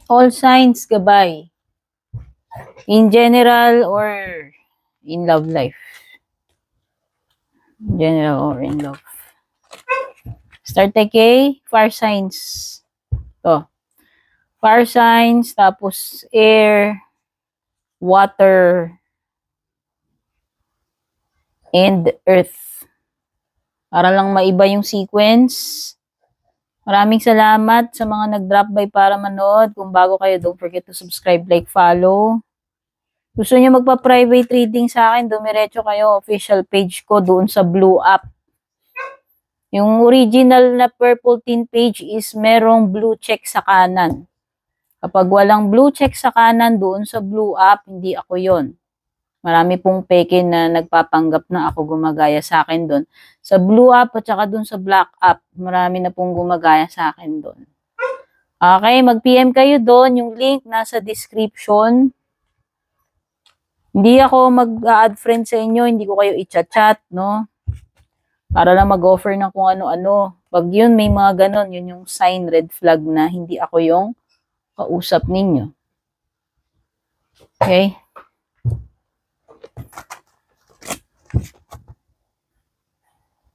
All signs gabay. In general or in love life? In general or in love. Start kay fire signs. To. Fire signs, tapos air, water, and earth. Para lang maiba yung sequence. Maraming salamat sa mga nag-drop by para manood. Kung bago kayo, don't forget to subscribe, like, follow. Gusto niyo magpa-private reading sa akin, dumiretso kayo, official page ko doon sa blue app. Yung original na purple tin page is merong blue check sa kanan. Kapag walang blue check sa kanan doon sa blue app, hindi ako yon. Marami pong peke na nagpapanggap na ako gumagaya sa akin doon. Sa blue app at saka doon sa black app, marami na pong gumagaya sa akin doon. Okay, mag-PM kayo doon. Yung link nasa description. Hindi ako mag-add friend sa inyo, hindi ko kayo i-chat-chat, no? Para lang mag-offer ng kung ano-ano. Pag yun, may mga ganon, yun yung sign, red flag na hindi ako yung kausap ninyo. Okay?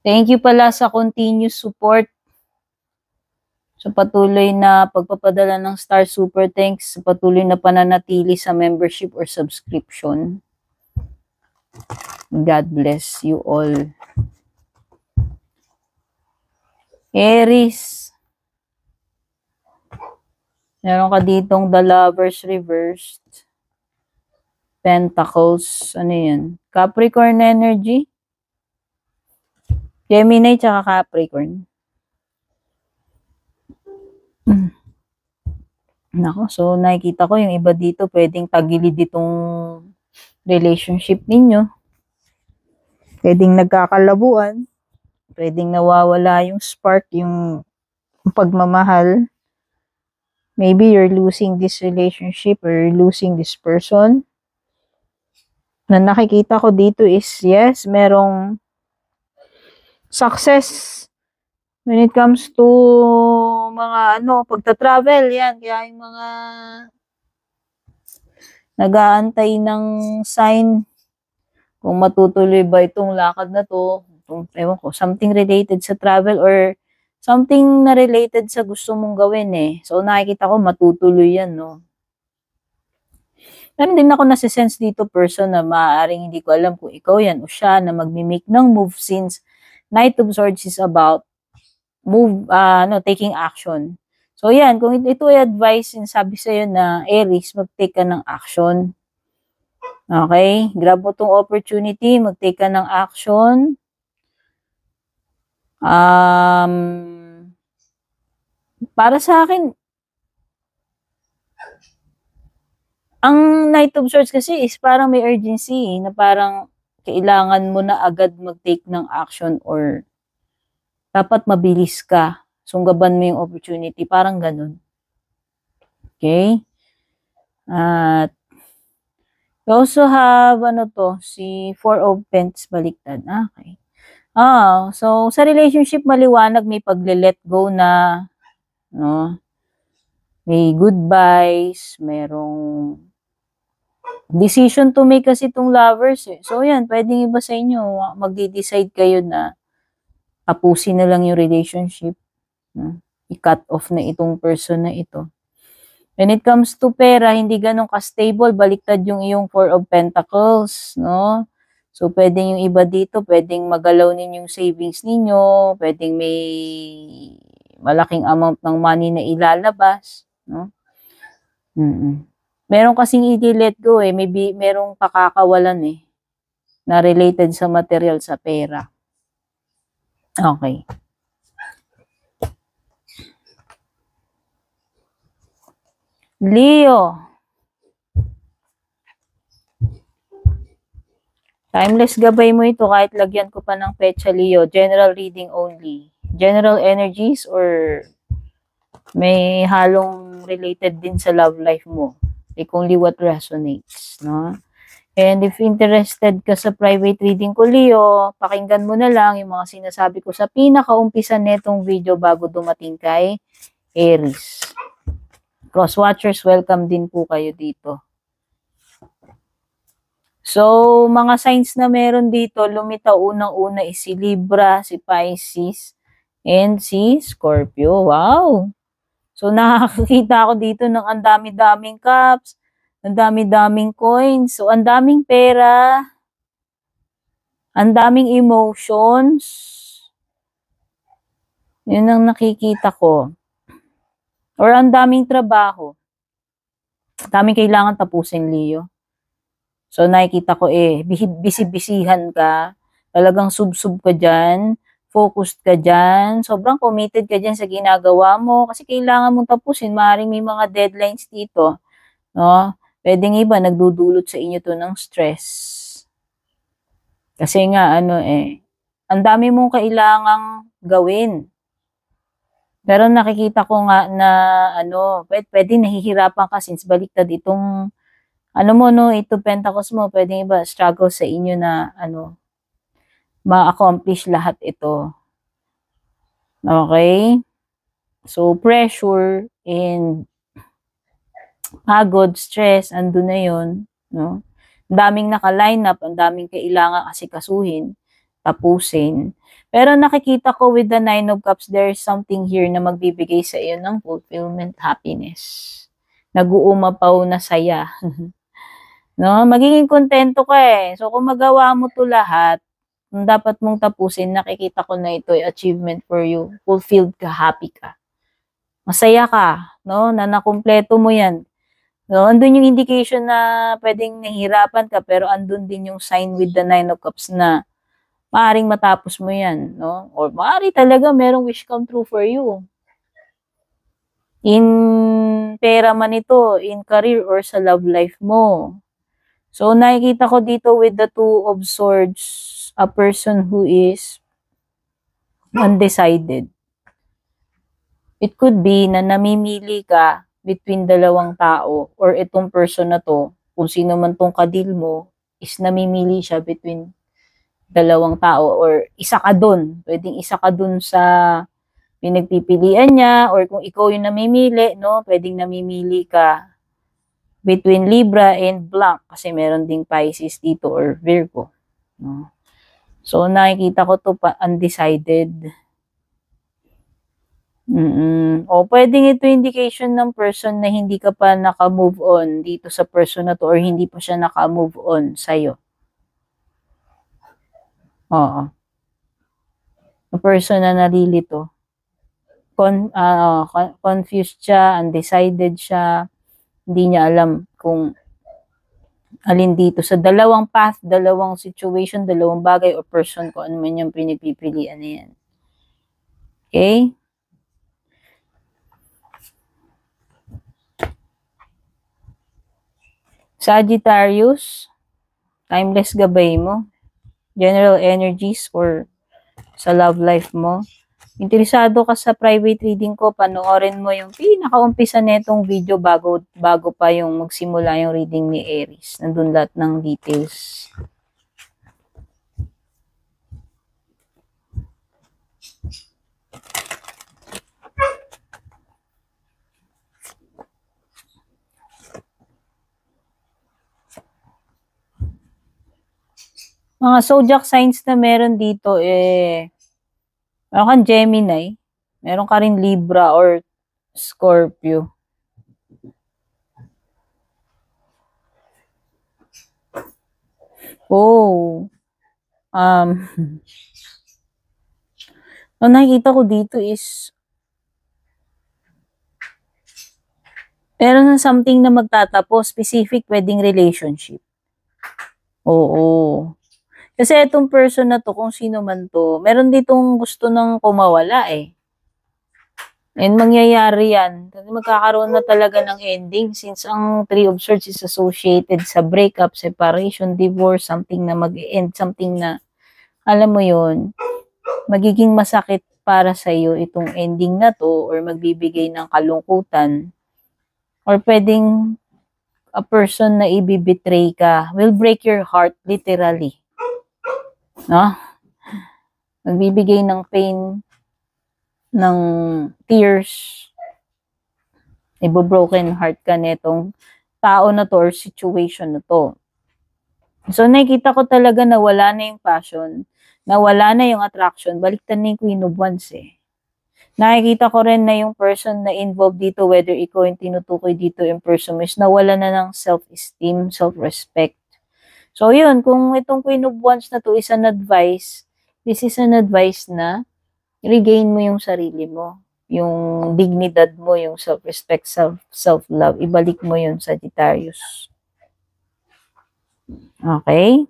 Thank you pala sa continuous support. Sa patuloy na pagpapadala ng Star Super Thanks, sa patuloy na pananatili sa membership or subscription. God bless you all. Aries. Meron ka ditong the Lovers reversed. Pentacles. Ano yan? Capricorn energy. Gemini tsaka Capricorn. Nako, so nakikita ko yung iba dito pwedeng tagilid itong relationship ninyo. Pwedeng nagkakalabuan. Pwedeng nawawala yung spark, yung pagmamahal. Maybe you're losing this relationship or you're losing this person. Na nakikita ko dito is, yes, merong success when it comes to mga pagta-travel, yan. Kaya yung mga nag-aantay ng sign kung matutuloy ba itong lakad na to, ewan ko, something related sa travel or something na related sa gusto mong gawin eh. So nakikita ko matutuloy yan, no? Meron din ako nasisense dito person na maaaring hindi ko alam kung ikaw yan o siya na magmimake ng move since Knight of Swords is about taking action. So yan, kung ito ay advice, sabi sa'yo na Aries, mag-take ka ng action. Okay? Grab mo tong opportunity, mag-take ka ng action. Para sa akin, ang Knight of Swords kasi is parang may urgency, na parang kailangan mo na agad mag-take ng action or dapat mabilis ka. Sunggaban mo yung opportunity. Parang ganun. Okay? At you also have, si Four of Pentacles baliktad. Okay. So, sa relationship maliwanag, may pagle-let go na, no? May goodbyes, merong decision to make kasi itong lovers eh. So, yan, pwedeng iba sa inyo, magde-decide kayo na tapusin na lang yung relationship. No? I-cut off na itong person na ito. When it comes to pera, hindi ganun ka-stable, baliktad yung iyong Four of Pentacles, no? So, pwedeng yung iba dito, pwedeng magalaw ninyong savings ninyo, pwedeng may malaking amount ng money na ilalabas, no? Meron kasing i-let go eh, maybe merong pakakawalan eh, na related sa material, sa pera. Okay. Leo. Timeless gabay mo ito kahit lagyan ko pa ng petsa, Leo. General reading only. General energies or may halong related din sa love life mo. Like only what resonates, no? And if interested ka sa private reading ko, Leo, pakinggan mo na lang yung mga sinasabi ko sa pinakaumpisa netong video bago dumating kay Aries. Cross watchers, welcome din po kayo dito. So, mga signs na meron dito, lumitaw unang-una is si Libra, si Pisces, and si Scorpio. Wow! So, nakakita ako dito ng ang dami-daming cups, ang dami-daming coins, so ang daming pera, ang daming emotions. Yun ang nakikita ko. Or ang daming trabaho. Daming kailangan tapusin, Leo. So, nakikita ko busy-busyhan ka. Talagang sub-sub ka dyan. Focused ka dyan. Sobrang committed ka dyan sa ginagawa mo. Kasi kailangan mong tapusin. Maaaring may mga deadlines dito. No? Pwedeng iba, nagdudulot sa inyo to ng stress. Kasi nga, ang dami mong kailangang gawin. Pero nakikita ko nga na, pwede nahihirapan ka since baliktad itong ito Pentacles mo, pwedeng iba, struggle sa inyo na, ma-accomplish lahat ito. Okay? So, pressure and pagod, stress, andun na yun, no? Ang daming naka-line up, ang daming kailangan asikasuhin, tapusin. Pero nakikita ko with the Nine of Cups, there's something here na magbibigay sa iyo ng fulfillment, happiness. Nag-uumapaw na saya. No, magiging kontento ka eh. So, kung magawa mo to lahat, kung dapat mong tapusin, nakikita ko na ito ay achievement for you. Fulfilled ka, happy ka. Masaya ka, no? Na nakumpleto mo yan. So, andun yung indication na pwedeng nahihirapan ka, pero andun din yung sign with the Nine of Cups na maaaring matapos mo yan, no? Or maaari talaga merong wish come true for you. In pera man ito, in career, or sa love life mo. So, nakikita ko dito with the Two of Swords, a person who is undecided. It could be na namimili ka between dalawang tao or itong person na to, kung sino man tong kadil mo, is namimili siya between dalawang tao or isa ka dun. Pwedeng isa ka dun sa pinagpipilian niya or kung ikaw yung namimili, no, pwedeng namimili ka between Libra and Blanc kasi meron ding Pisces dito or Virgo. No? So, nakikita ko to undecided. O, pwedeng ito indication ng person na hindi ka pa naka-move on dito sa person na to or hindi pa siya naka-move on sa'yo. Oo. A person na nalilito. Confused siya, undecided siya, hindi niya alam kung alin dito sa dalawang path, dalawang situation, dalawang bagay o person ko ano man yung pinagpipilian na yan. Okay? Sagittarius, timeless gabay mo, general energies or sa love life mo. Interesado ka sa private reading ko, panoorin mo yung pinakaumpisa netong video bago pa yung magsimula yung reading ni Aries. Nandun lahat ng details. Mga zodiac signs na meron dito meron kang Gemini, meron ka rin Libra or Scorpio. Oh. Ang nakikita ko dito is meron na something na magtatapos, specific wedding relationship. Oo. Kasi itong person na to, kung sino man to, meron ditong gusto ng kumawala eh. And mangyayari yan. Kasi magkakaroon na talaga ng ending since ang Three of Swords is associated sa breakup, separation, divorce, something na mag-end, something na, alam mo yon, magiging masakit para sa iyo itong ending na to or magbibigay ng kalungkutan. Or pwedeng a person na ibibetray ka will break your heart literally. No? Magbibigay ng pain, ng tears, Ibo-broken heart ka netong tao na to or situation na to. So, nakikita ko talaga na wala na yung passion, na wala na yung attraction, baliktad na yung Queen of Wands eh. Nakikita ko rin na yung person na involved dito, whether ikaw yung tinutukoy dito yung person is nawala na ng self-esteem, self-respect. So, yun, kung itong Queen of Wands na to is an advice, this is an advice na regain mo yung sarili mo, yung dignidad mo, yung self-respect, self-love, ibalik mo yun, Sagittarius. Okay?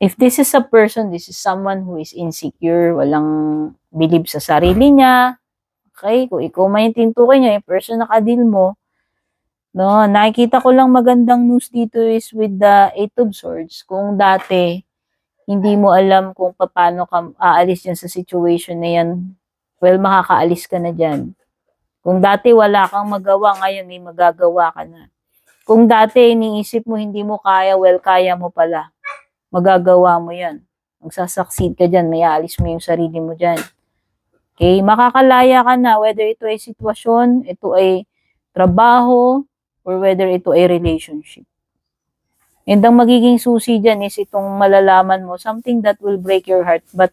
If this is a person, this is someone who is insecure, walang believe sa sarili niya, okay? Kung ikaw may tintukoy niya, yung person na kadil mo, no, nakikita ko lang magandang news dito is with the Eight of Swords. Kung dati, hindi mo alam kung paano ka aalis dyan sa situation na yan, well, makakaalis ka na dyan. Kung dati wala kang magawa, ngayon may magagawa ka na. Kung dati iniisip mo hindi mo kaya, well, kaya mo pala. Magagawa mo yan. Magsasucceed ka dyan, may aalis mo yung sarili mo dyan. Okay, makakalaya ka na, whether ito ay sitwasyon, ito ay trabaho, or whether ito ay relationship. And ang magiging susi dyan is itong malalaman mo, something that will break your heart, but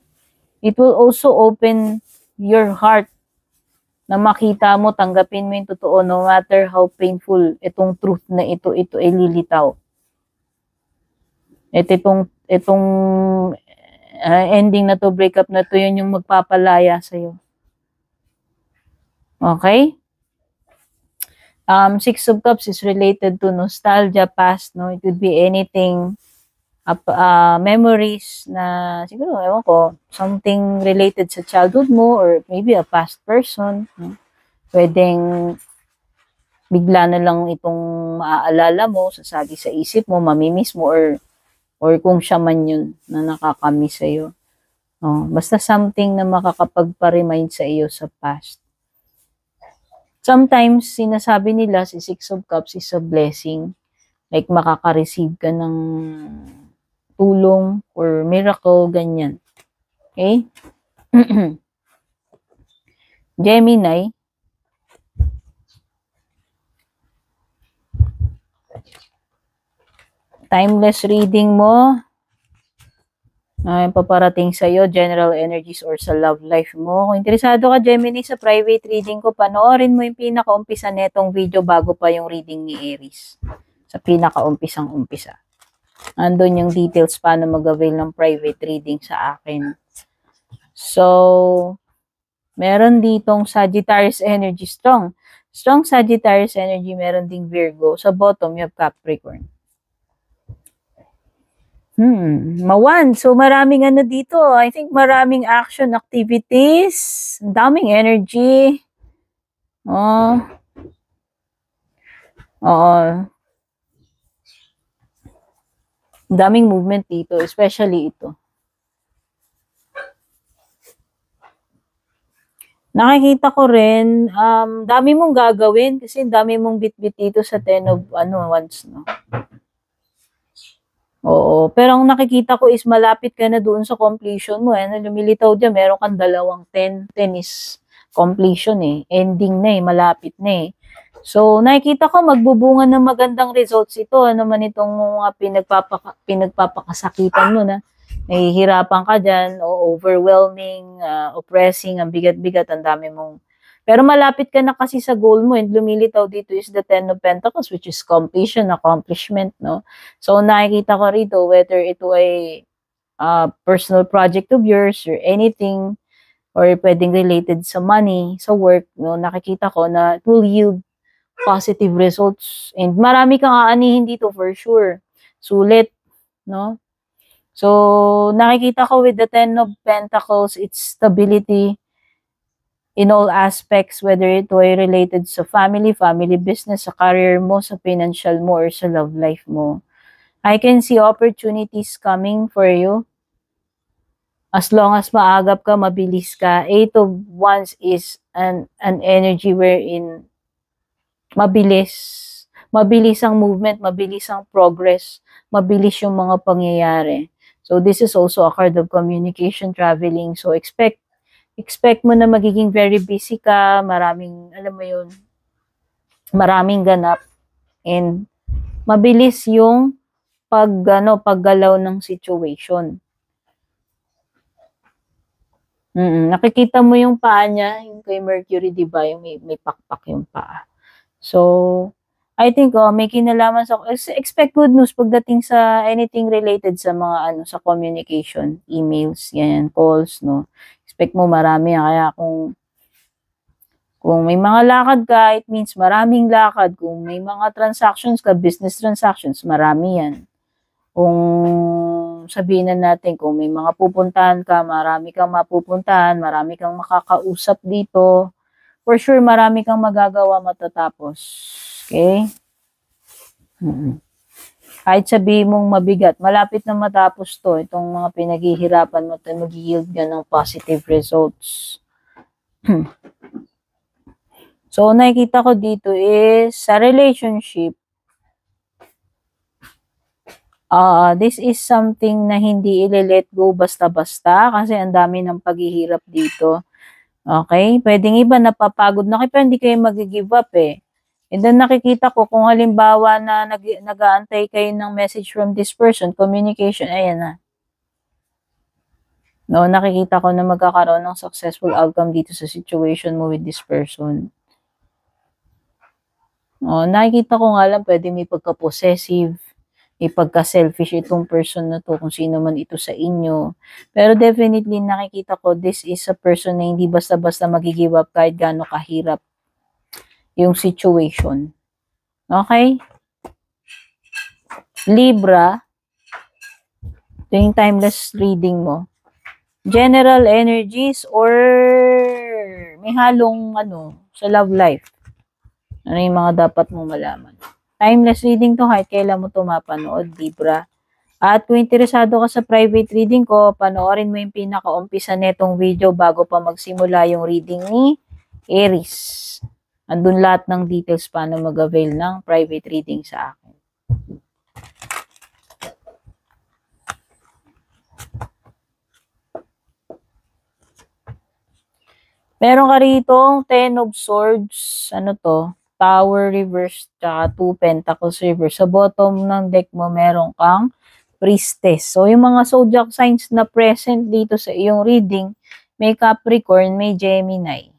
it will also open your heart na makita mo, tanggapin mo yung totoo, no matter how painful itong truth na ito ay lilitaw. At itong ending na to, breakup na to, yun yung magpapalaya sa'yo. Okay? Six of Cups is related to nostalgia, past, no? It could be anything, memories na, siguro, ewan ko, something related sa childhood mo or maybe a past person. No? Pwedeng bigla na lang itong maaalala mo, sasagi sa isip mo, mamimiss mo, or kung siya man yun na nakakamiss sa'yo. Oh, basta something na makakapagpa-remind sa iyo sa past. Sometimes, sinasabi nila si Six of Cups is a blessing. Like, makaka-receive ka ng tulong or miracle, ganyan. Okay? Gemini. Timeless reading mo. Paparating sa'yo, general energies or sa love life mo. Kung interesado ka, Gemini, sa private reading ko, panoorin mo yung pinaka-umpisa netong video bago pa yung reading ni Aries. Sa pinaka-umpisang-umpisa. Andun yung details paano mag-avail ng private reading sa akin. So, meron ditong Sagittarius energy strong. Strong Sagittarius energy, meron ding Virgo. Sa bottom, you have Capricorn. Mawan. So, maraming ano dito. I think maraming action activities. Daming energy. Oo. Daming movement dito. Especially ito. Nakikita ko rin, dami mong gagawin kasi dami mong bit-bit dito sa Ten of Wands, no? Oo, pero ang nakikita ko is malapit ka na doon sa completion mo. Lumilitaw dyan, meron kang dalawang 10. 10 is completion eh. Ending na eh, malapit na eh. So, nakikita ko magbubunga ng magandang results ito. Ano man itong mga pinagpapakasakitan mo na nahihirapan ka dyan, o overwhelming, oppressing, ang bigat-bigat, ang dami mong. Pero malapit ka na kasi sa goal mo, and lumilitaw dito is the Ten of Pentacles, which is completion, accomplishment, no? So, nakikita ko rito, whether ito ay personal project of yours or anything, or pwedeng related sa money, sa work, no? Nakikita ko na it will yield positive results. And marami kang aanihin dito for sure. Sulit, no? So, nakikita ko with the Ten of Pentacles, it's stability in all aspects, whether ito ay related sa family business, sa career mo, sa financial mo, or sa love life mo. I can see opportunities coming for you. As long as maagap ka, mabilis ka. Eight of Wands is an energy wherein mabilis. Mabilis ang movement, mabilis ang progress, mabilis yung mga pangyayari. So, this is also a card of communication, traveling. So, expect expect mo na magiging very busy ka, maraming, alam mo yun, maraming ganap, and mabilis yung paggalaw ng situation. Nakikita mo yung paa niya, yung kay Mercury, di ba? Yung may pakpak yung paa. So, I think, may kinalaman sa, expect good news pagdating sa anything related sa mga, sa communication, emails, yan, calls, no? Expect mo marami, kaya kung may mga lakad ka, it means maraming lakad. Kung may mga transactions ka, business transactions, marami yan. Kung sabihin na natin, kung may mga pupuntahan ka, marami kang mapupuntahan, marami kang makakausap dito, for sure, marami kang magagawa matatapos. Okay? Kahit sabihin mong mabigat, malapit na matapos to. Itong mga pinaghihirapan mo, mag-yield ka ng positive results. So, nakikita ko dito is, sa relationship, this is something na hindi i-let go basta-basta kasi ang dami ng paghihirap dito. Okay? Pwedeng iba napapagod na kayo, pero hindi kayo mag-give up eh. And then nakikita ko kung halimbawa na nag-aantay kayo ng message from this person, communication, ayan na. No, nakikita ko na magkakaroon ng successful outcome dito sa situation mo with this person. Nakikita ko nga lang pwede may pagka-possessive, may pagka-selfish itong person na to, kung sino man ito sa inyo. Pero definitely nakikita ko this is a person na hindi basta-basta mag-give up kahit gaano kahirap yung situation. Okay? Libra, ito yung timeless reading mo. General energies or may halong sa love life. Ano yung mga dapat mong malaman? Timeless reading to, kahit kailan mo ito mapanood, Libra. At kung interesado ka sa private reading ko, panoorin mo yung pinaka-umpisa netong video bago pa magsimula yung reading ni Aries. Andun lahat ng details paano mag-avail ng private reading sa akin. Meron ka rito, Ten of Swords, Tower reverse, tsaka 2 Pentacles reverse. Sa bottom ng deck mo, meron kang Priestess. So, yung mga zodiac signs na present dito sa iyong reading, may Capricorn, may Gemini.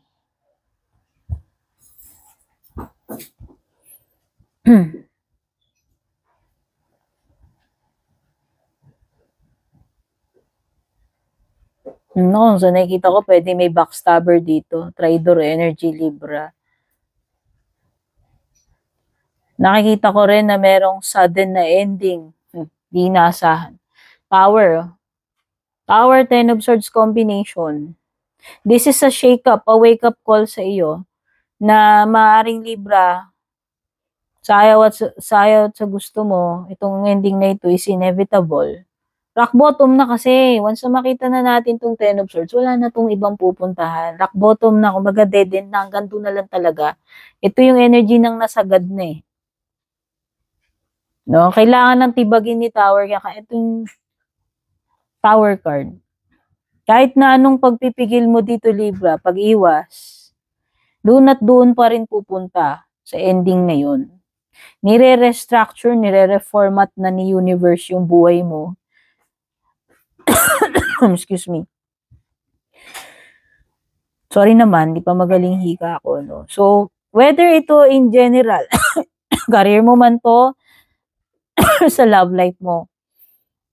No, so nakikita ko pwede may backstabber dito. Traitor energy, Libra. Nakikita ko rin na merong sudden na ending. Di naasahan. Tower. Tower, 10 of Swords combination. This is a shake-up, a wake-up call sa iyo na maaring Libra, sayaw at sa gusto mo, itong ending na ito is inevitable. Rock bottom na kasi. Once na makita na natin itong 10 of Swords, wala na itong ibang pupuntahan. Rock bottom na, kumbaga dead end na, hanggang doon na lang talaga. Ito yung energy ng nasagad na eh. No, kailangan ng tibagin ni Tower, kaya itong Tower card. Kahit na anong pagpipigil mo dito, Libra, pag-iwas, doon at doon pa rin pupunta sa ending na yun. Nire-restructure, nire-reformat na ni universe yung buhay mo. Excuse me. Sorry naman, di pa magaling hika ako, no? So, whether ito in general, career mo man to, sa love life mo,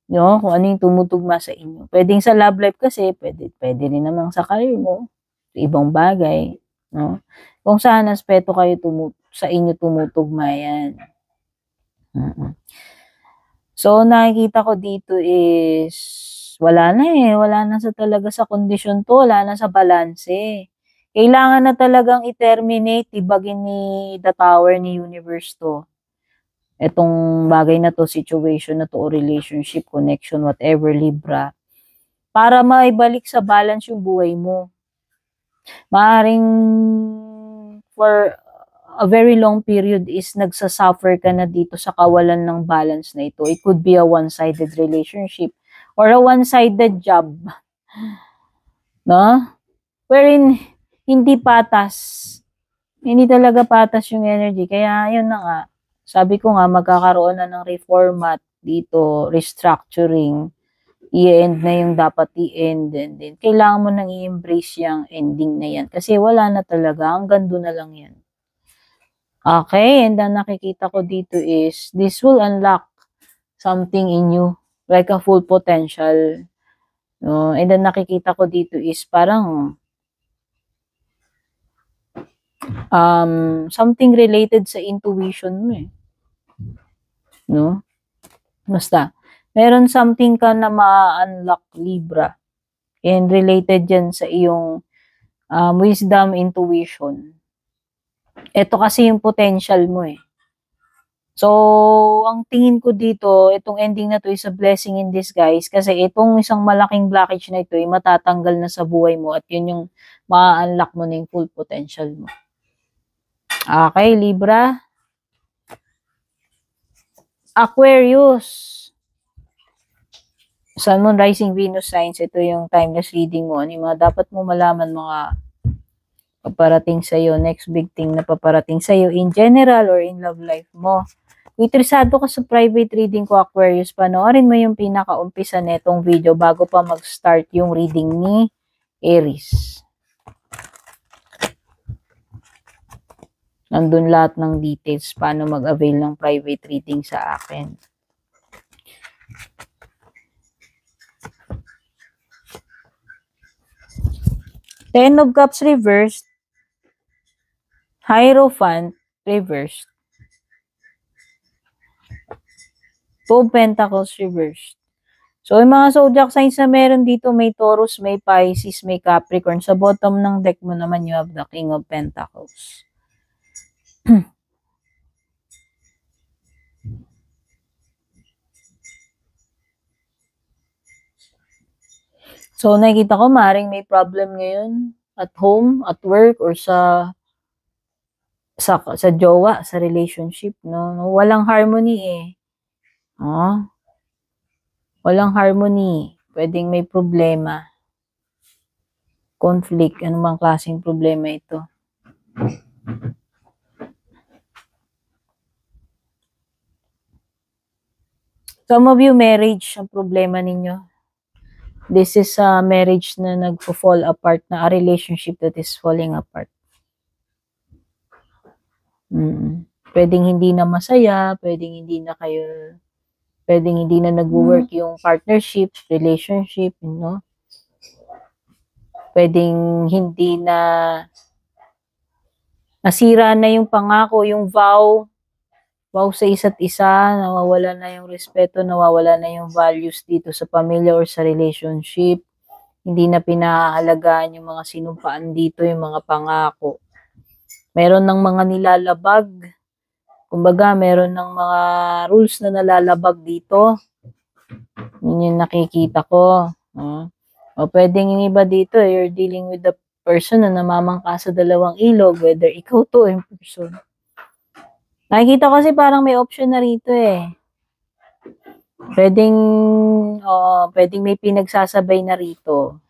no? Kung ano yung tumutugma sa inyo. Pwedeng sa love life kasi, pwede rin naman sa career mo, sa ibang bagay, no? Kung saan aspeto kayo sa inyo tumutugma yan. So, nakikita ko dito is, wala na talaga sa kondisyon to, wala na sa balanse. Kailangan na talagang i-terminate, ibagin ni the Tower ni universe to. Etong bagay na to, situation na to, o relationship, connection, whatever, Libra, para maibalik sa balance yung buhay mo. Maaring for a very long period is nagsasuffer ka na dito sa kawalan ng balance na ito. It could be a one-sided relationship or a one-sided job. No? wherein hindi patas. Hindi talaga patas yung energy. Kaya, yun na nga. Sabi ko nga, magkakaroon na ng reformat dito, restructuring. I-end na yung dapat i-end. And then, kailangan mo nang i-embrace yung ending na yan. Kasi wala na talaga. Hanggang doon na lang yan. Okay, and then nakikita ko dito is, this will unlock something in you. Like a full potential. No? And then nakikita ko dito is parang something related sa intuition mo eh. No? Basta, meron something ka na ma-unlock, Libra. And related yan sa iyong wisdom, intuition. Ito kasi yung potential mo eh. So, ang tingin ko dito, itong ending na to is a blessing in disguise kasi itong isang malaking blockage na ito ay matatanggal na sa buhay mo at yun yung ma-unlock mo na yung full potential mo. Okay, Libra. Aquarius. Sun, Moon, Rising, Venus signs. Ito yung timeless reading mo. Ano yung mga dapat mo malaman, mga paparating sa'yo, next big thing na paparating sa'yo in general or in love life mo. Kung interesado ka sa private reading ko, Aquarius, panoorin mo yung pinaka-umpisa netong video bago pa mag-start yung reading ni Aries. Nandun lahat ng details paano mag-avail ng private reading sa akin. Ten of Cups reversed. Hierophant reversed. Two of Pentacles reversed. So, yung mga zodiac signs na meron dito, may Taurus, may Pisces, may Capricorn. Sa bottom ng deck mo naman, you have the King of Pentacles. So, nakikita ko, maaaring may problem ngayon at home, at work, or sa jowa, sa relationship, no? Walang harmony eh. Oh. Walang harmony. Pwedeng may problema. Conflict. Ano bang klaseng problema ito? Some of you, marriage ang problema ninyo. This is a marriage na nagpo-fall apart, na a relationship that is falling apart. Pwedeng hindi na masaya, pwedeng hindi na nag-work yung partnership, relationship, you know? Pwedeng hindi na nasira na yung pangako, yung vow sa isa't isa, nawawala na yung respeto, nawawala na yung values dito sa pamilya or sa relationship. Hindi na pinahalagaan yung mga sinumpaan dito, yung mga pangako. Meron ng mga nilalabag. Kumbaga, meron ng mga rules na nalalabag dito. Yun yung nakikita ko. O pwedeng yung iba dito, you're dealing with the person na namamangka sa dalawang ilog, whether ikaw to in person. Nakikita ko kasi parang may option na rito eh. Pwedeng may pinagsasabay na rito.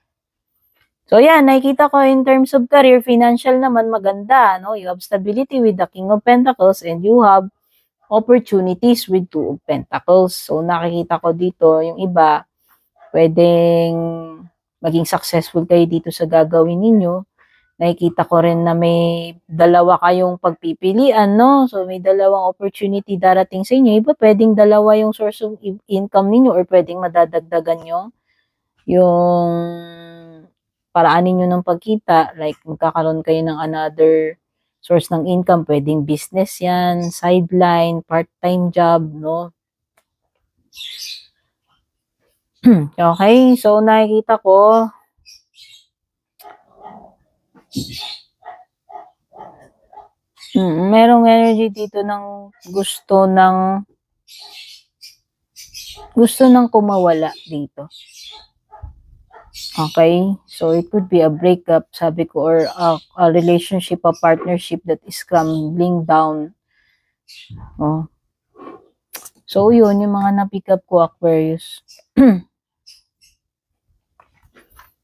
So yan, nakikita ko in terms of career, financial naman maganda, no? You have stability with the King of Pentacles and you have opportunities with Two of Pentacles. So nakikita ko dito, yung iba, pwedeng maging successful kayo dito sa gagawin ninyo. Nakikita ko rin na may dalawa kayong pagpipilian, no? So, may dalawang opportunity darating sa inyo. Iba, pwedeng dalawa yung source of income ninyo or pwedeng madadagdagan yung paraan ninyo ng pagkita. Like, magkakaroon kayo ng another source ng income. Pwedeng business yan, sideline, part-time job, no? Okay, so nakikita ko, merong energy dito ng gusto ng kumawala dito. Okay? So, it could be a breakup, sabi ko, or a relationship, a partnership that is crumbling down. Oh. So, yun, yung mga na-pick up ko, Aquarius.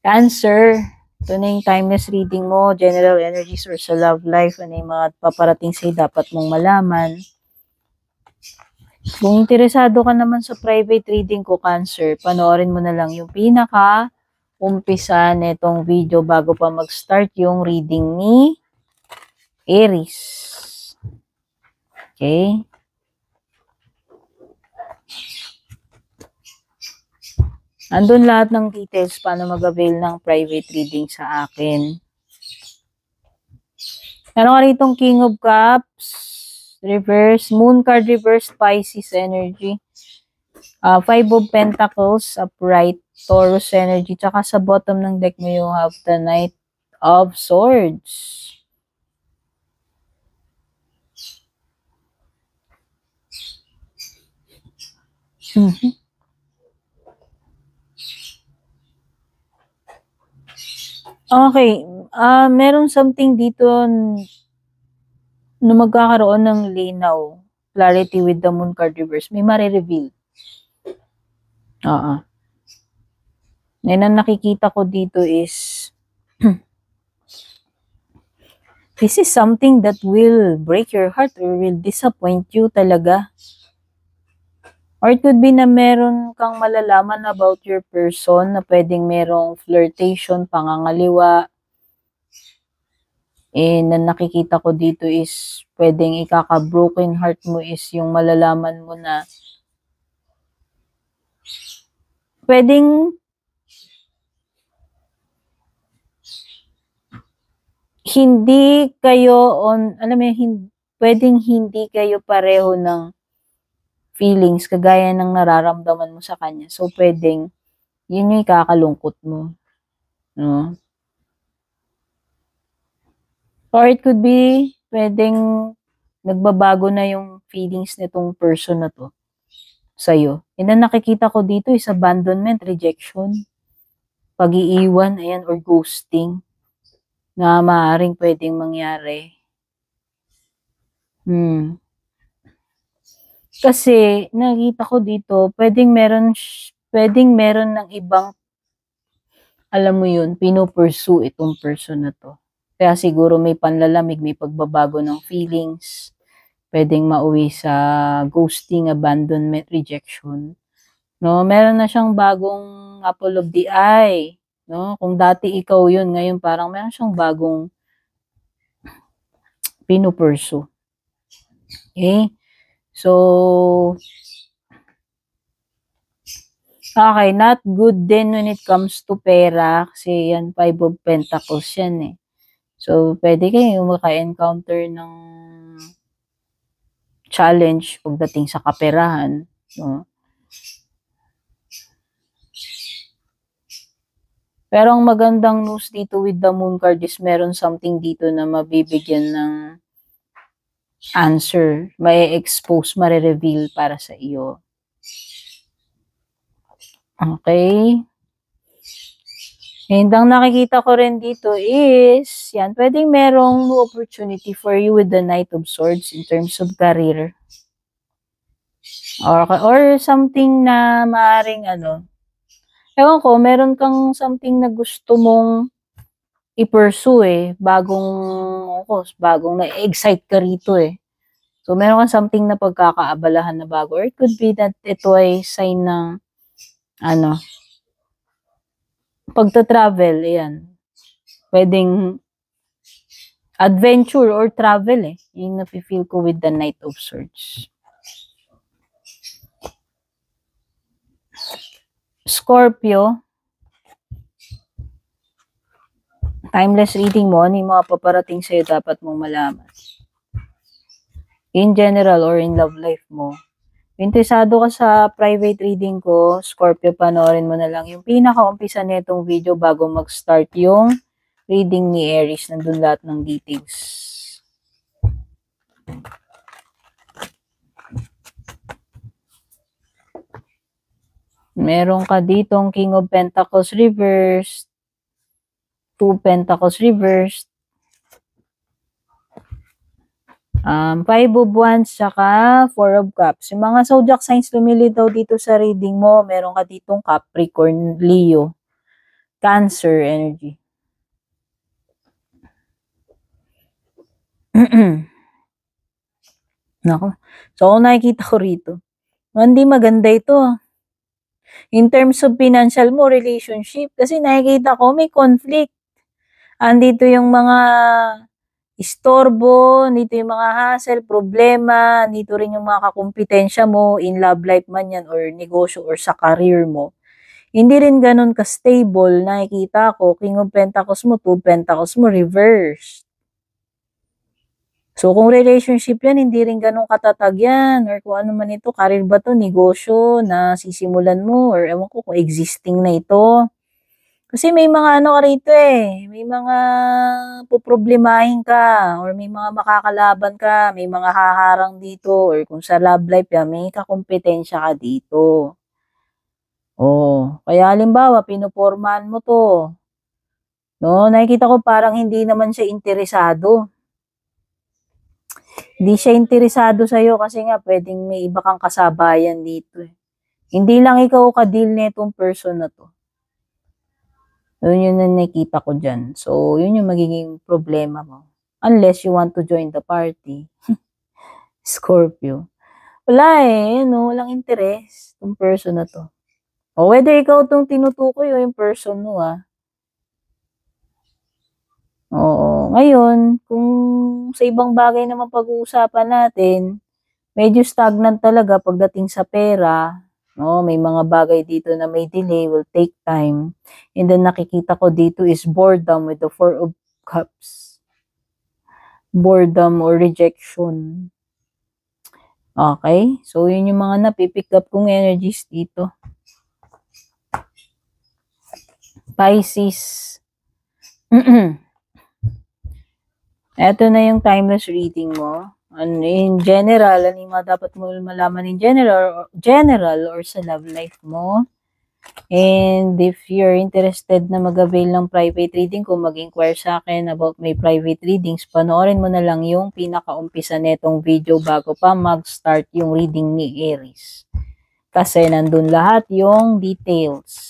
Cancer. Ito na yung timeless reading mo, general energies or sa love life, ano yung mga paparating sa'yo dapat mong malaman. Kung interesado ka naman sa private reading ko, Cancer, panoorin mo na lang yung umpisa netong video bago pa mag-start yung reading ni Aries. Okay? Andun lahat ng details paano mag-avail ng private reading sa akin. Meron ka ritong King of Cups, reverse, Moon card reverse, Pisces energy. Five of Pentacles, upright, Taurus energy. Tsaka sa bottom ng deck mo you have the Knight of Swords. Okay, meron something dito na magkakaroon ng linaw, clarity with the Moon card reverse. May marireveal. Ngayon ang nakikita ko dito is this is something that will break your heart or will disappoint you talaga. Or it could be na meron kang malalaman about your person na pwedeng merong flirtation, pangangaliwa. Na nakikita ko dito is pwedeng ikaka-broken heart mo is yung malalaman mo na pwedeng hindi kayo pwedeng hindi kayo pareho ng feelings kagaya ng nararamdaman mo sa kanya. So, pwedeng yun yung ikakalungkot mo. No? Or it could be, pwedeng nagbabago na yung feelings nitong person na to sa'yo. And ang nakikita ko dito is abandonment, rejection, pag-iiwan, ayan, or ghosting na maaaring pwedeng mangyari. Kasi, nakita ko dito, pwedeng meron ng ibang, alam mo yun, pinupursue itong person na to. Kaya siguro may panlalamig, may pagbabago ng feelings, pwedeng mauwi sa ghosting, abandonment, rejection. No, meron na siyang bagong apple of the eye. No, kung dati ikaw yun, ngayon parang meron siyang bagong pinupursue. Okay? So, okay, not good din when it comes to pera kasi yan, Five of Pentacles yan eh. So, pwede kayo maka-encounter ng challenge pagdating sa kaperahan. No? Pero ang magandang news dito with the Moon card is meron something dito na mabibigyan ng answer, may expose, mare-reveal para sa iyo. Okay? And ang nakikita ko rin dito is, yan, pwedeng merong new opportunity for you with the Knight of Swords in terms of career. Or something na maaring ewan ko, meron kang something na gusto mong i-pursue bagong na-excite ka rito eh. So, meron kang something na pagkakaabalahan na bago. Or it could be that ito ay sign ng pagta-travel, ayan. Pwedeng adventure or travel yung nafe-feel ko with the Knight of Swords. Scorpio, timeless reading mo, ano yung mga paparating sa'yo dapat mong malaman. In general or in love life mo. Interesado ka sa private reading ko, Scorpio, panoorin mo na lang yung pinaka-umpisa nitong video bago mag-start yung reading ni Aries. Nandun lahat ng details. Meron ka ditong King of Pentacles reversed, Two Pentacles reversed, Five of Wands, saka Four of Cups. Yung mga zodiac signs lumilitaw dito sa reading mo, meron ka ditong Capricorn, Leo, Cancer energy. Nako. So, kung nakikita ko rito, hindi maganda ito. In terms of financial mo, relationship, kasi nakikita ko may conflict. Andito yung mga istorbo, nito yung mga hassle, problema, nito rin yung mga kakumpetensya mo in love life man yan or negosyo or sa career mo. Hindi rin ganun ka-stable, nakikita ko, King of Pentacles mo, Two of Pentacles mo, reverse. So, kung relationship yan, hindi rin ganun katatag yan, or kung ano man ito, career ba to, negosyo na sisimulan mo, or ewan ko kung existing na ito. Kasi may mga ano ka rito eh, may mga poproblemahin ka or may mga makakalaban ka, may mga haharang dito or kung sa love life yan, may kakumpetensya ka dito. Oh, kaya halimbawa, pinupormahan mo to. No, nakikita ko parang hindi naman siya interesado. Hindi siya interesado sa'yo kasi nga pwedeng may iba kang kasabayan dito eh. Hindi lang ikaw ka-deal netong person na to. Yun yung nakikita ko dyan. So, yun yung magiging problema mo. Unless you want to join the party. Scorpio. Wala eh, no? Walang interest yung person na to. O whether ikaw itong tinutukoy o yung person mo Oo. Ngayon, kung sa ibang bagay naman pag-uusapan natin, medyo stagnant talaga pagdating sa pera. No, may mga bagay dito na may delay, will take time. And then nakikita ko dito is boredom with the Four of Cups. Boredom or rejection. Okay? So, yun yung mga napipick up kong energies dito. Pisces. Ito na yung timeless reading mo. In general, ano yung mga dapat mo malaman in general or sa love life mo. And if you're interested na mag-avail ng private reading, kung mag-inquire sa akin about my private readings, panoorin mo na lang yung pinaka-umpisa netong video bago pa mag-start yung reading ni Aries. Kasi nandun lahat yung details.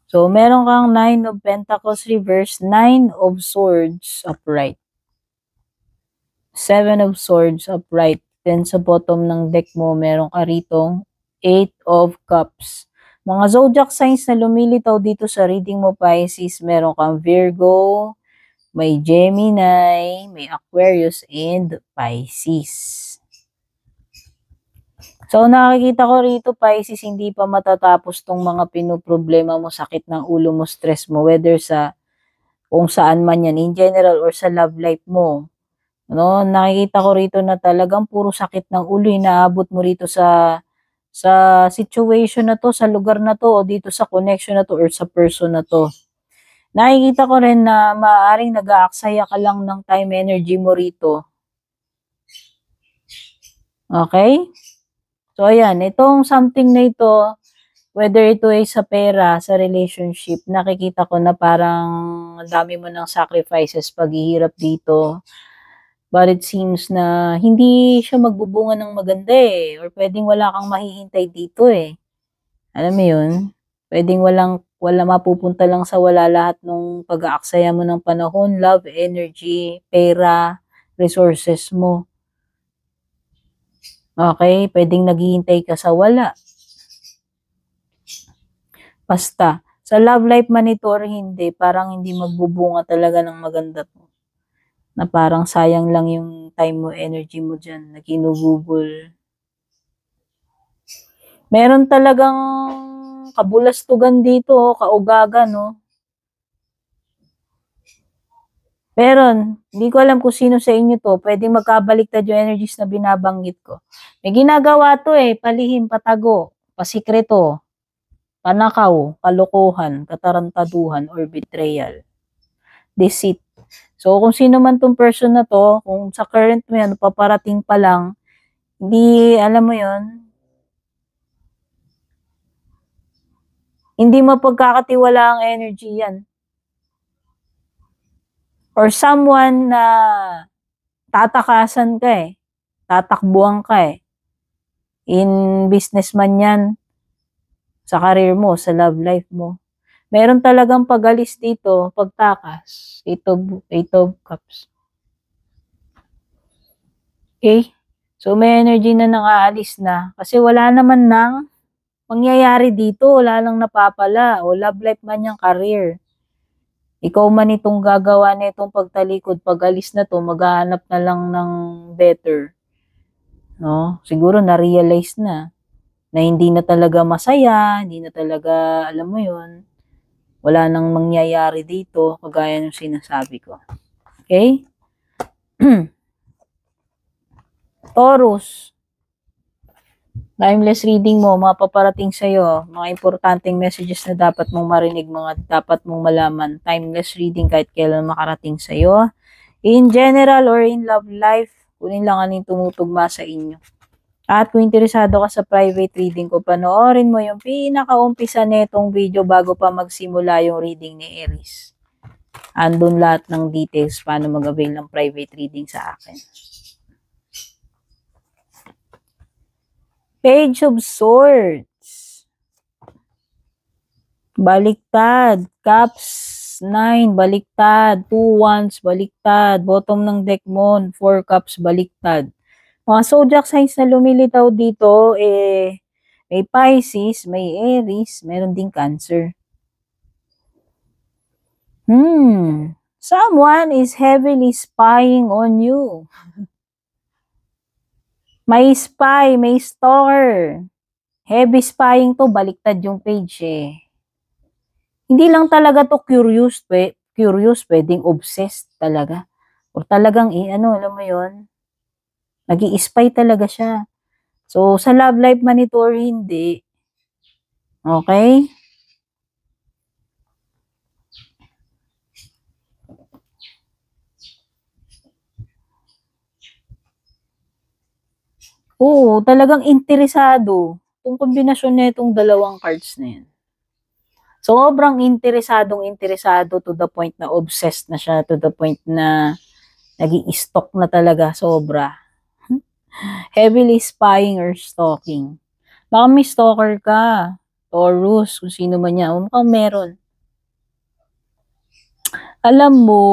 So, meron kang 9 of Pentacles reverse, 9 of Swords upright. 7 of Swords upright. Then sa bottom ng deck mo, meron ka ritong 8 of Cups. Mga zodiac signs na lumilitaw dito sa reading mo, Pisces, meron kang Virgo, may Gemini, may Aquarius, and Pisces. So, nakikita ko rito, Pisces, hindi pa matatapos tong mga pinoproblema mo, sakit ng ulo mo, stress mo, whether sa kung saan man yan, in general or sa love life mo. No, nakikita ko rito na talagang puro sakit ng ulo, inaabot mo rito sa situation na to, sa lugar na to, o dito sa connection na to, or sa person na to. Nakikita ko rin na maaaring nag-aaksaya ka lang ng time energy mo rito. Okay? So, ayan, itong something na ito, whether ito ay sa pera, sa relationship, nakikita ko na parang dami mo ng sacrifices, paghihirap dito. But it seems na hindi siya magbubunga ng maganda eh. Or pwedeng wala kang mahihintay dito eh. Alam mo yun? Pwedeng wala mapupunta lang sa wala lahat ng pag-aaksaya mo ng panahon, love, energy, pera, resources mo. Okay? Pwedeng naghihintay ka sa wala. Basta, sa love life man ito or hindi, parang hindi magbubunga talaga ng maganda to. Na parang sayang lang yung time mo, energy mo dyan, na ginugugol. Meron talagang kabulastugan dito, kaugaga, no? Pero, hindi ko alam kung sino sa inyo to, pwedeng magkabaliktad yung energies na binabanggit ko. May ginagawa to eh, palihim, patago, pasikreto, panakaw, kalokohan, katarantaduhan, or betrayal. Deceit. So, kung sino man tong person na to, kung sa current mo yan, paparating pa lang, hindi, alam mo yon hindi mapagkakatiwala ang energy yan. Or someone na tatakasan ka eh, tatakbuhan ka eh. In business man yan, sa career mo, sa love life mo. Meron talagang pag-alis dito, pagtakas. Eight of Cups. Okay? So, may energy na nang aalis na. Kasi wala naman nang mangyayari dito. Wala lang napapala. O love life man yung career. Ikaw man itong gagawa na itong pagtalikod. Pag-alis na to, maghahanap na lang ng better. No? Siguro na-realize na hindi na talaga masaya, hindi na talaga, alam mo yun, wala nang mangyayari dito, kagaya ng sinasabi ko. Okay? Taurus. Timeless reading mo, mapaparating sa'yo, mga importanteng messages na dapat mong marinig, mga dapat mong malaman. Timeless reading kahit kailan makarating sa'yo. In general or in love life, kunin lang anong tumutugma sa inyo. At kung interesado ka sa private reading ko, panoorin mo yung pinakaumpisa nitong video bago pa magsimula yung reading ni Aries. Andun lahat ng details paano mag-avail ng private reading sa akin. Page of Swords. Baliktad. Cups 9, baliktad. 2 wands, baliktad. Bottom ng deck mo, 4 cups, baliktad. Mga zodiac signs na lumilitaw dito, may Pisces, may Aries, meron ding Cancer. Someone is heavily spying on you. May spy, may stalker. Heavy spying to, baliktad yung page eh. Hindi lang talaga to curious, pwedeng obsessed talaga. O talagang, alam mo yon, nag-i-spy talaga siya. So, sa love life man ito or hindi. Okay? Oo, talagang interesado. Itong kombinasyon na itong dalawang cards na yan. Sobrang interesado to the point na obsessed na siya, to the point na nag-i-stalk na talaga, sobra. Heavily spying or stalking. Baka may stalker ka, Taurus, kung sino man niya, mukhang meron. Alam mo,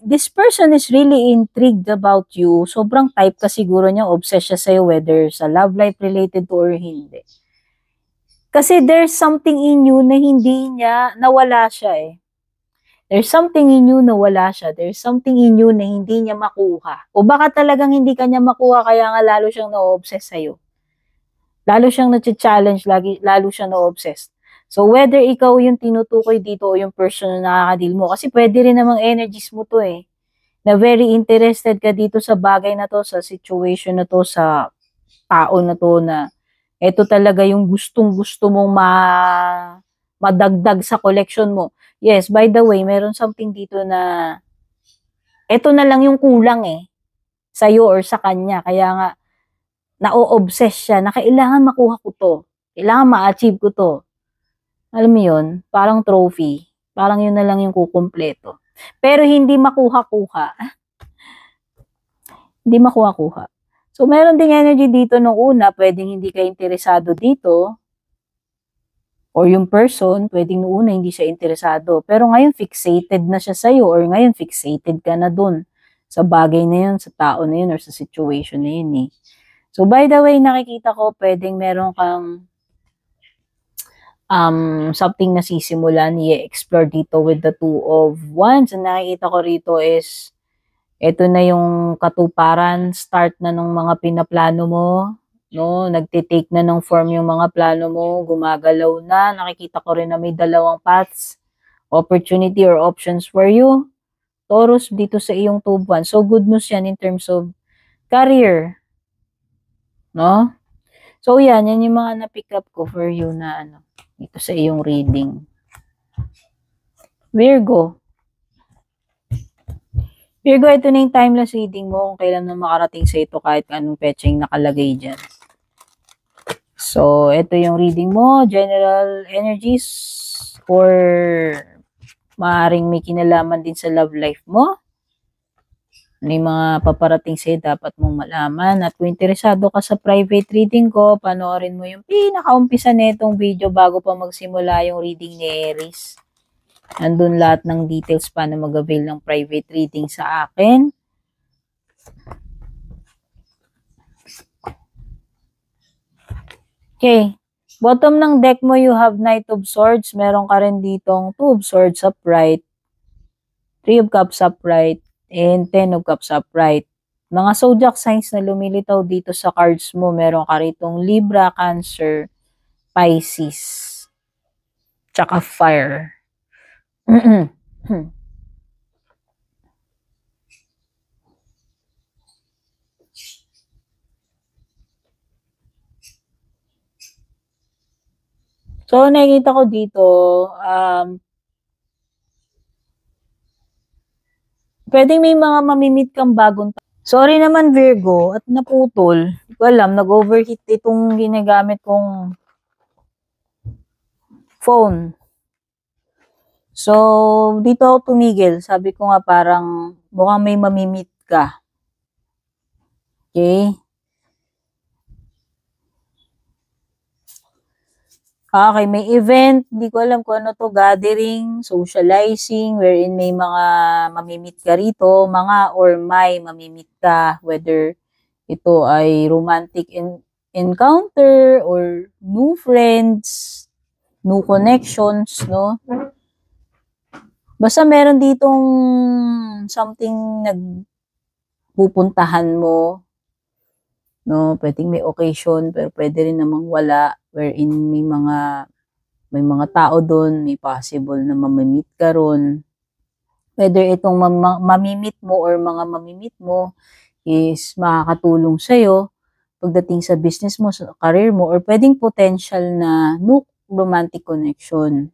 this person is really intrigued about you. Sobrang type ka siguro niya, obsessed siya sa'yo, whether sa love life related to or hindi. Kasi there's something in you na hindi niya, nawala siya eh. There's something in you na wala siya. There's something in you na hindi niya makuha. O baka talagang hindi kanya makuha, kaya nga lalo siyang na-obsess sa'yo. Lalo siyang na-challenge, lalo siyang na-obsess. So, whether ikaw yung tinutukoy dito o yung person na nakakadil mo, kasi pwede rin namang energies mo to eh, na very interested ka dito sa bagay na to, sa situation na to, sa tao na to, na ito talaga yung gustong-gusto mong madagdag sa collection mo. Yes, by the way, meron something dito na ito na lang yung kulang eh, sa'yo or sa kanya. Kaya nga, na-o-obsess siya na kailangan makuha ko to. Kailangan ma-achieve ko to. Alam mo yun, parang trophy. Parang yun na lang yung kukumpleto. Pero hindi makuha-kuha. Hindi makuha-kuha. So, meron ding energy dito nung una, pwedeng hindi ka interesado dito. Or yung person, pwedeng nung una hindi siya interesado. Pero ngayon, fixated na siya sa'yo. Or ngayon, fixated ka na dun. Sa bagay na yun, sa tao na yun, or sa situation na yun eh. So, by the way, nakikita ko, pwedeng meron kang something na sisimulan, i-explore dito with the 2 of Wands. Ang nakikita ko rito is, ito na yung katuparan, start na ng mga pinaplano mo, no? Nagtitake na ng form yung mga plano mo, gumagalaw na. Nakikita ko rin na may dalawang paths, opportunity or options for you. Taurus, dito sa iyong 2 of Wands. So, good news yan in terms of career. No? So, yan yung mga na-pick up ko for you na dito sa iyong reading. Virgo. Virgo, ito na yung timeless reading mo kung kailan na makarating sa ito kahit anong petching nakalagay dyan. So, ito yung reading mo. General energies or maaaring may kinalaman din sa love life mo. may mga paparating sa'yo dapat mong malaman. At kung interesado ka sa private reading ko, panoorin mo yung pinakaumpisa nitong video bago pa magsimula yung reading ni Aries. Nandun lahat ng details paano mag-avail ng private reading sa akin. Okay. Bottom ng deck mo, you have Knight of Swords. Meron ka rin ditong 2 of Swords upright, 3 of Cups upright, and 10 of Cups upright. Mga zodiac signs na lumilitaw dito sa cards mo, meron ka ritong Libra, Cancer, Pisces, tsaka Fire. So, nakikita ko dito, pwedeng may mga mamimit kang bagong. Sorry naman Virgo, at naputol. Hindi ko alam, nag-overheat itong ginagamit kong phone. So, dito ako tumigil. Sabi ko nga parang mukhang may mamimit ka. Okay? Okay, may event, hindi ko alam kung ano to, gathering, socializing, wherein may mga mamimit ka rito, mga or may mamimit ka, whether ito ay romantic encounter or new friends, new connections, no? Basta meron ditong something nagpupuntahan mo, no? Pwedeng may occasion, pero pwede rin namang wala, wherein may mga tao doon, may possible na mamimit ka ron. Whether itong mamimit mo or mga mamimit mo is makakatulong sa'yo pagdating sa business mo, sa career mo, or pwedeng potential na new romantic connection.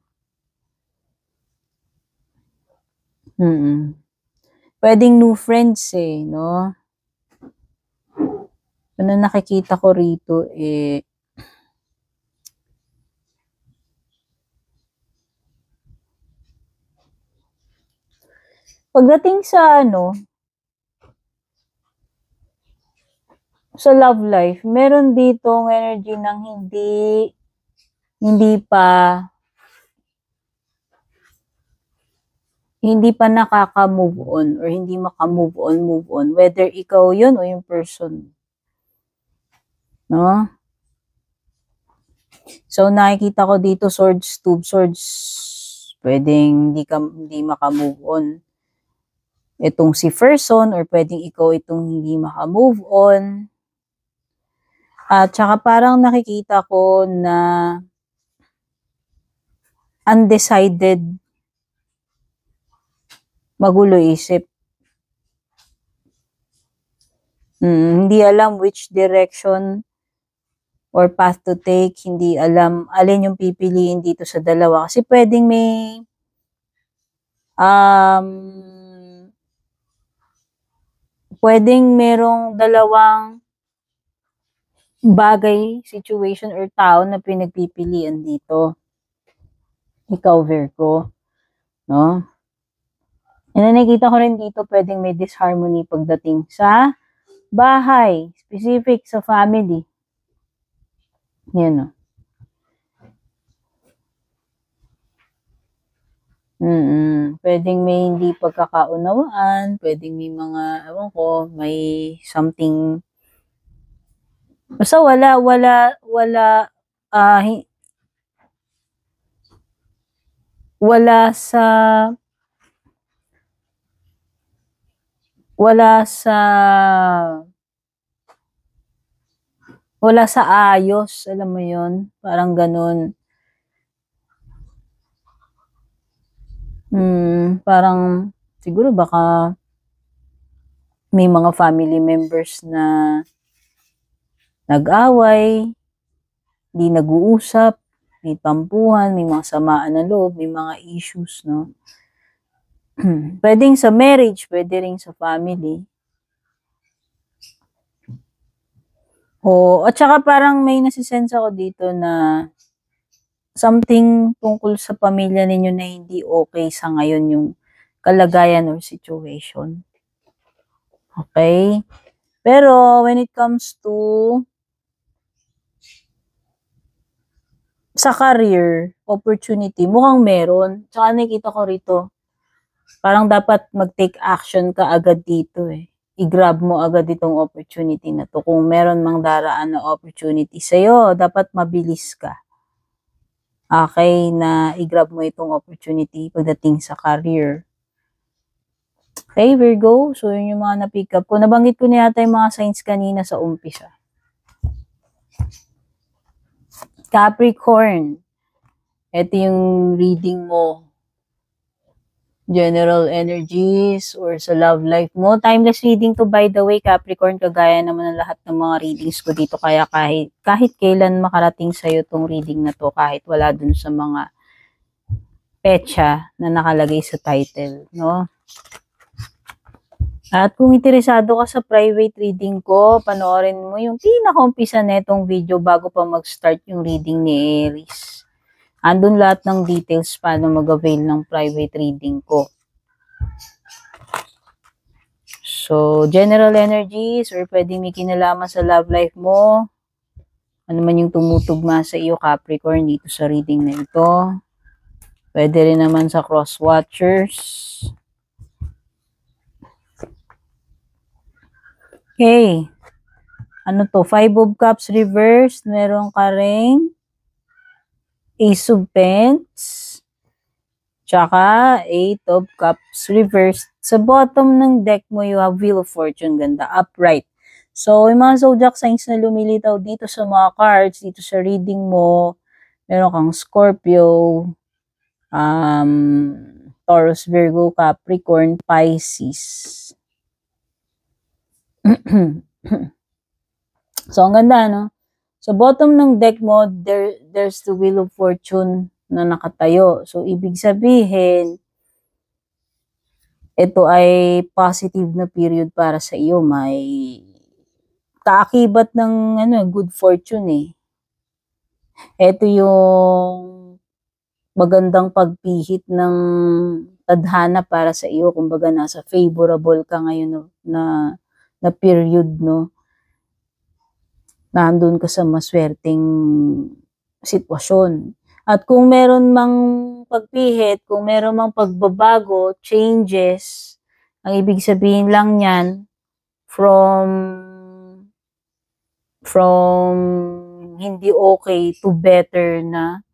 Pwedeng new friends no? Ano nakikita ko rito pagdating sa sa love life, meron ditong energy ng hindi pa nakaka-move on or hindi maka-move on, whether ikaw yun o yung person. No? So, nakikita ko dito, swords, 2 swords. Pwedeng hindi maka-move on itong si person, or pwedeng ikaw itong hindi maka-move on. At saka parang nakikita ko na undecided, magulo isip. Hindi alam which direction or path to take, hindi alam alin yung pipiliin dito sa dalawa. Kasi pwedeng may pwedeng merong dalawang bagay, situation, or tao na pinagpipilian dito. Ikaw, Virgo. No? And nakikita ko rin dito, pwedeng may disharmony pagdating sa bahay, specific sa family. Yan, no? Pwedeng may hindi pagkakaunawaan, pwedeng may mga, may something, basta wala sa ayos, alam mo yun, parang ganun. Parang siguro baka may mga family members na nag-away, hindi nag-uusap, may tampuhan, may mga samaan na loob, may mga issues, no? Pwedeng sa marriage, pwede rin sa family. At saka parang may nasisense ako dito na something tungkol sa pamilya ninyo na hindi okay sa ngayon yung kalagayan or situation. Okay? Pero when it comes to sa career opportunity, mukhang meron. Tsaka nakikita ko rito, parang dapat mag-take action ka agad dito eh. I-grab mo agad itong opportunity na to. Kung meron mang daraan na opportunity sa'yo, dapat mabilis ka. Okay, na i-grab mo itong opportunity pagdating sa career. Okay, Virgo. So, yun yung mga na-pick up ko. Nabanggit ko na yata yung mga signs kanina sa umpisa. Capricorn. Ito yung reading mo. General energies or sa love life mo. Timeless reading to, by the way, Capricorn. Kagaya naman ng lahat ng mga readings ko dito. Kaya kahit kailan makarating sa'yo tong reading na to, kahit wala dun sa mga petsa na nakalagay sa title, no? At kung interesado ka sa private reading ko, panoorin mo yung pinaka-umpisa netong video bago pa mag-start yung reading ni Aries. Andun lahat ng details paano mag-avail ng private reading ko. So, general energies or pwedeng may kinalaman sa love life mo. Ano man yung tumutugma sa iyo, Capricorn, dito sa reading na ito. Pwede rin naman sa cross-watchers. Okay. Ano to? 5 of Cups reversed. Meron ka ring Ace of Pentacles. Tsaka 8 of Cups reversed. Sa bottom ng deck mo, you have Wheel of Fortune. Ganda. Upright. So, yung mga zodiac signs na lumilitaw dito sa mga cards, dito sa reading mo, meron kang Scorpio, Taurus, Virgo, Capricorn, Pisces. So, ang ganda, no? Sa bottom ng deck mo, there's the Wheel of Fortune na nakatayo. So, ibig sabihin, ito ay positive na period para sa iyo. May kaakibat ng good fortune eh. Ito yung magandang pagpihit ng tadhana para sa iyo. Kumbaga, nasa favorable ka ngayon na period, no? Nandun ka sa maswerteng sitwasyon. At kung meron mang pagpihit, kung meron mang pagbabago, changes, ang ibig sabihin lang yan, from hindi okay to better na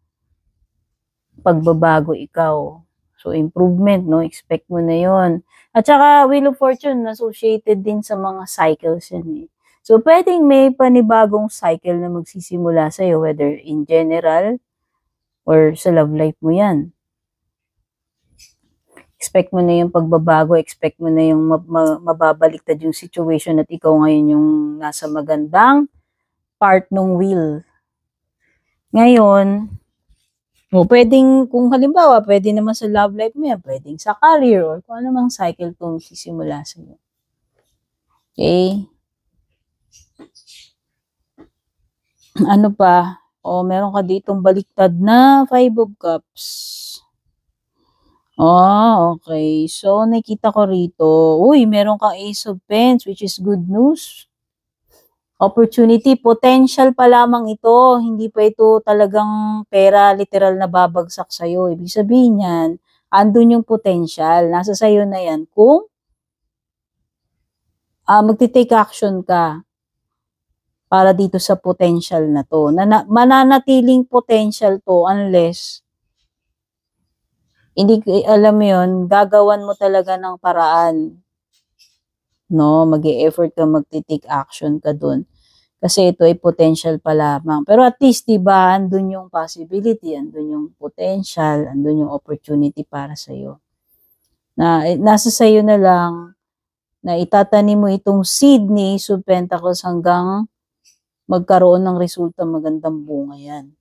pagbabago ikaw. So, improvement, no? Expect mo na yon. At saka, Wheel of Fortune, associated din sa mga cycles yan eh. So, pwedeng may panibagong cycle na magsisimula sa'yo, whether in general or sa love life mo yan. Expect mo na yung pagbabago, expect mo na yung mababaliktad yung situation at ikaw ngayon yung nasa magandang part ng wheel. Ngayon, pwedeng, kung halimbawa, pwede naman sa love life mo yan, pwedeng sa career or kung ano mang cycle itong sisimula sa'yo. Okay? Ano pa? Meron ka ditong baliktad na 5 of Cups. Okay. So, nakita ko rito. Uy, meron kang Ace of Pentacles, which is good news. Opportunity, potential pa lamang ito. Hindi pa ito talagang pera, literal na babagsak sa'yo. Ibig sabihin yan, andun yung potential. Nasa sa'yo na yan. Kung magti-take action ka para dito sa potential na to. Mananatiling potential to unless hindi, alam mo yun, gagawan mo talaga ng paraan. No, mag-e-effort ka, magti-take action ka dun. Kasi ito ay potential pa lamang. Pero at least, diba, andun yung possibility, andun yung potential, andun yung opportunity para sa'yo. Nasa sa'yo na lang na itatanim mo itong seed ni Ace of Pentacles hanggang magkaroon ng resulta, magandang bunga yan.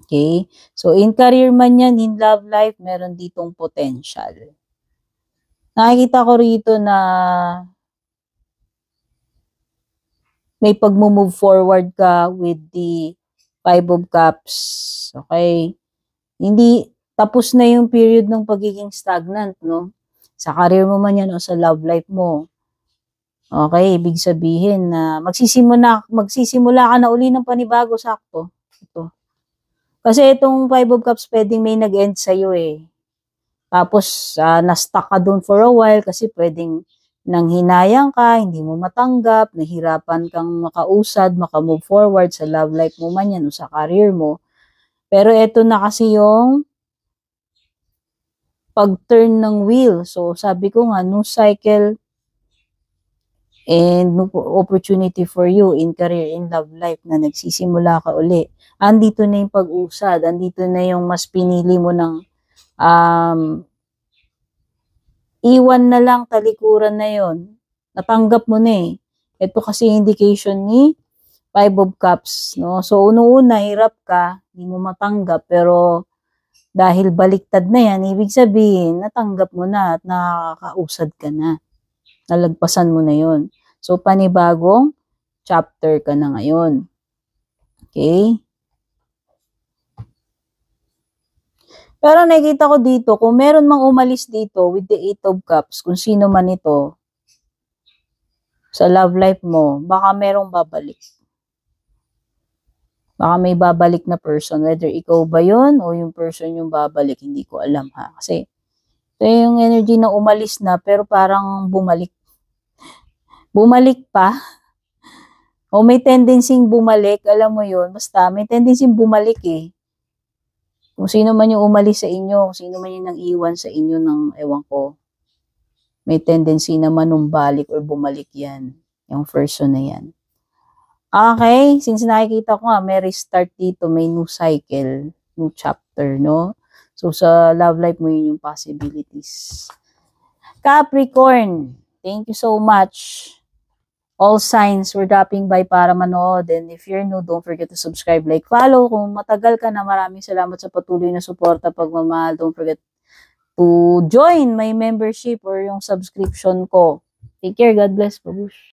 Okay? So, in career man yan, in love life, meron ditong potential. Nakikita ko rito na may pag-move forward ka with the 5 of Cups. Okay? Hindi, tapos na yung period ng pagiging stagnant, no? Sa career mo man yan o sa love life mo. Okay, ibig sabihin na magsisimula ka na uli ng panibago, sakto. Ito. Kasi itong Five of Cups pwedeng may nag-end sa'yo eh. Tapos, na-stuck ka dun for a while kasi pwedeng nanghinayang ka, hindi mo matanggap, nahirapan kang makausad, makamove forward sa love life mo man yan o sa career mo. Pero ito na kasi yung pag-turn ng wheel. So, sabi ko nga, new cycle and new opportunity for you in career and love life na nagsisimula ka uli. Andito na yung pag-usad, andito na yung mas pinili mo ng iwan na lang, talikuran na yon. Natanggap mo na eh. Ito kasi indication ni Five of Cups, no? So, una-una, hirap ka, hindi mo matanggap, pero dahil baliktad na yan, ibig sabihin, natanggap mo na at nakakausad ka na. Nalagpasan mo na yon. So, panibagong chapter ka na ngayon. Okay? Pero nakikita ko dito, kung meron mang umalis dito with the Eight of Cups, kung sino man ito, sa love life mo, baka merong babalik. Baka may babalik na person, whether ikaw ba yun o yung person yung babalik, hindi ko alam ha. Kasi ito yung energy na umalis na pero parang bumalik. Bumalik pa. O may tendency bumalik, alam mo yun, basta may tendency bumalik eh. Kung sino man yung umalis sa inyo, kung sino man yung nang iwan sa inyo ng ewan ko, may tendency na manumbalik or bumalik yan. Yung person na yan. Okay, since nakikita ko nga, may restart dito, may new cycle, new chapter, no? So, sa love life mo yun yung possibilities. Capricorn, thank you so much. All signs were dropping by para manood. And if you're new, don't forget to subscribe, like, follow. Kung matagal ka na, maraming salamat sa patuloy na suporta, pagmamahal. Don't forget to join my membership or yung subscription ko. Take care. God bless. Babush.